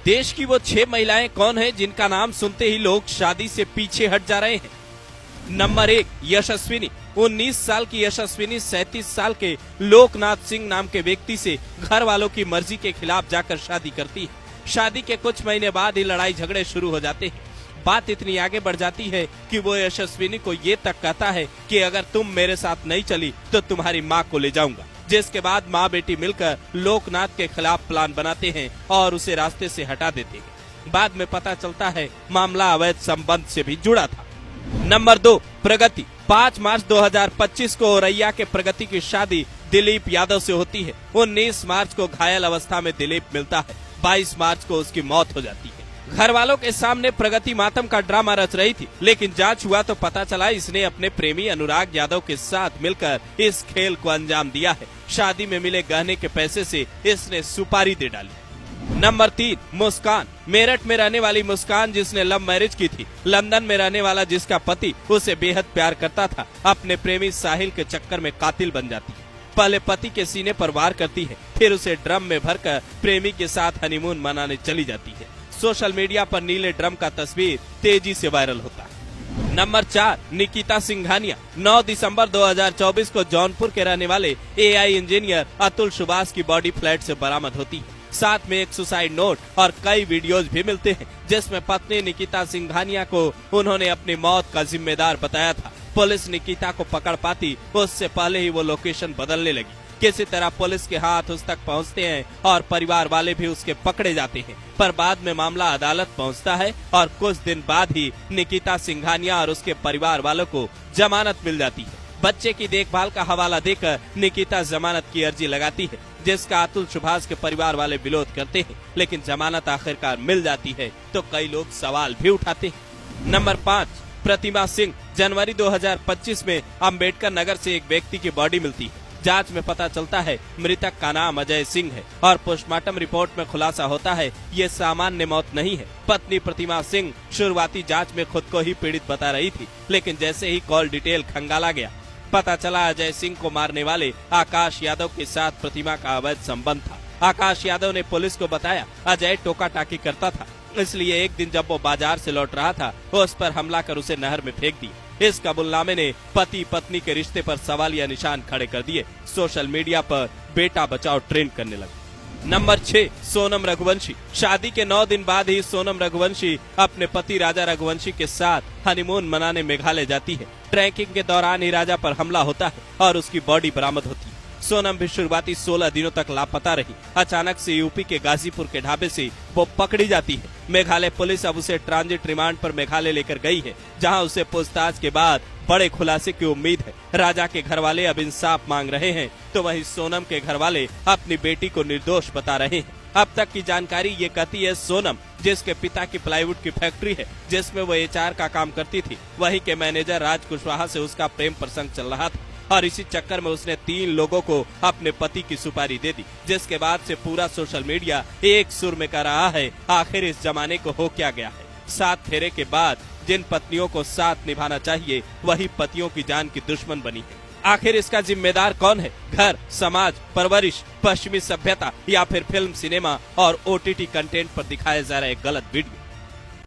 देश की वो 6 महिलाएं कौन है जिनका नाम सुनते ही लोग शादी से पीछे हट जा रहे हैं। नंबर 1, यशस्विनी। 19 साल की यशस्विनी 37 साल के लोकनाथ सिंह नाम के व्यक्ति से घर वालों की मर्जी के खिलाफ जाकर शादी करती है। शादी के कुछ महीने बाद ही लड़ाई झगड़े शुरू हो जाते हैं। बात इतनी आगे बढ़ जाती है कि वो यशस्विनी को ये तक कहता है कि अगर तुम मेरे साथ नहीं चली तो तुम्हारी माँ को ले जाऊंगा। जिसके बाद माँ बेटी मिलकर लोकनाथ के खिलाफ प्लान बनाते हैं और उसे रास्ते से हटा देते हैं। बाद में पता चलता है मामला अवैध संबंध से भी जुड़ा था। नंबर 2, प्रगति। 5 मार्च 2025 को औरैया के प्रगति की शादी दिलीप यादव से होती है। 19 मार्च को घायल अवस्था में दिलीप मिलता है। 22 मार्च को उसकी मौत हो जाती है। घर वालों के सामने प्रगति मातम का ड्रामा रच रही थी, लेकिन जांच हुआ तो पता चला इसने अपने प्रेमी अनुराग यादव के साथ मिलकर इस खेल को अंजाम दिया है। शादी में मिले गहने के पैसे से इसने सुपारी दे डाली। नंबर 3, मुस्कान। मेरठ में रहने वाली मुस्कान, जिसने लव मैरिज की थी, लंदन में रहने वाला जिसका पति उसे बेहद प्यार करता था, अपने प्रेमी साहिल के चक्कर में कातिल बन जाती है। पहले पति के सीने पर वार करती है, फिर उसे ड्रम में भरकर प्रेमी के साथ हनीमून मनाने चली जाती है। सोशल मीडिया पर नीले ड्रम का तस्वीर तेजी से वायरल होता है। नंबर 4, निकिता सिंघानिया। 9 दिसंबर 2024 को जौनपुर के रहने वाले AI इंजीनियर अतुल सुभाष की बॉडी फ्लैट से बरामद होती है। साथ में एक सुसाइड नोट और कई वीडियोज भी मिलते हैं, जिसमें पत्नी निकिता सिंघानिया को उन्होंने अपनी मौत का जिम्मेदार बताया था। पुलिस निकिता को पकड़ पाती उससे पहले ही वो लोकेशन बदलने लगी। किसी तरह पुलिस के हाथ उस तक पहुंचते हैं और परिवार वाले भी उसके पकड़े जाते हैं, पर बाद में मामला अदालत पहुंचता है और कुछ दिन बाद ही निकिता सिंघानिया और उसके परिवार वालों को जमानत मिल जाती है। बच्चे की देखभाल का हवाला देकर निकिता जमानत की अर्जी लगाती है, जिसका अतुल सुभाष के परिवार वाले विरोध करते हैं, लेकिन जमानत आखिरकार मिल जाती है तो कई लोग सवाल भी उठाते हैं। नंबर 5, प्रतिमा सिंह। जनवरी 2025 में अम्बेडकर नगर से एक व्यक्ति की बॉडी मिलती है। जांच में पता चलता है मृतक का नाम अजय सिंह है और पोस्टमार्टम रिपोर्ट में खुलासा होता है ये सामान्य मौत नहीं है। पत्नी प्रतिमा सिंह शुरुआती जांच में खुद को ही पीड़ित बता रही थी, लेकिन जैसे ही कॉल डिटेल खंगाला गया, पता चला अजय सिंह को मारने वाले आकाश यादव के साथ प्रतिमा का अवैध संबंध था। आकाश यादव ने पुलिस को बताया अजय टोका टाकी करता था, इसलिए एक दिन जब वो बाजार से लौट रहा था उस पर हमला कर उसे नहर में फेंक दिया। इस कबूलनामे ने पति पत्नी के रिश्ते पर सवालिया निशान खड़े कर दिए। सोशल मीडिया पर बेटा बचाओ ट्रेंड करने लगा। नंबर 6, सोनम रघुवंशी। शादी के 9 दिन बाद ही सोनम रघुवंशी अपने पति राजा रघुवंशी के साथ हनीमून मनाने मेघालय जाती है। ट्रैकिंग के दौरान ही राजा पर हमला होता है और उसकी बॉडी बरामद होती है। सोनम भी शुरुआती 16 दिनों तक लापता रही। अचानक से यूपी के गाजीपुर के ढाबे से वो पकड़ी जाती है। मेघालय पुलिस अब उसे ट्रांजिट रिमांड पर मेघालय लेकर गई है, जहां उसे पूछताछ के बाद बड़े खुलासे की उम्मीद है। राजा के घर वाले अब इंसाफ मांग रहे हैं, तो वहीं सोनम के घर वाले अपनी बेटी को निर्दोष बता रहे हैं। अब तक की जानकारी ये कहती है सोनम, जिसके पिता की प्लाईवुड की फैक्ट्री है जिसमें वो HR का काम करती थी, वहीं के मैनेजर राज कुशवाहा से उसका प्रेम प्रसंग चल रहा था और इसी चक्कर में उसने 3 लोगों को अपने पति की सुपारी दे दी, जिसके बाद से पूरा सोशल मीडिया एक सुर में कह रहा है आखिर इस जमाने को हो क्या गया है। 7 फेरे के बाद जिन पत्नियों को साथ निभाना चाहिए वही पतियों की जान की दुश्मन बनी है। आखिर इसका जिम्मेदार कौन है? घर, समाज, परवरिश, पश्चिमी सभ्यता या फिर फिल्म, सिनेमा और OTT कंटेंट पर दिखाए जा रहे गलत वीडियो?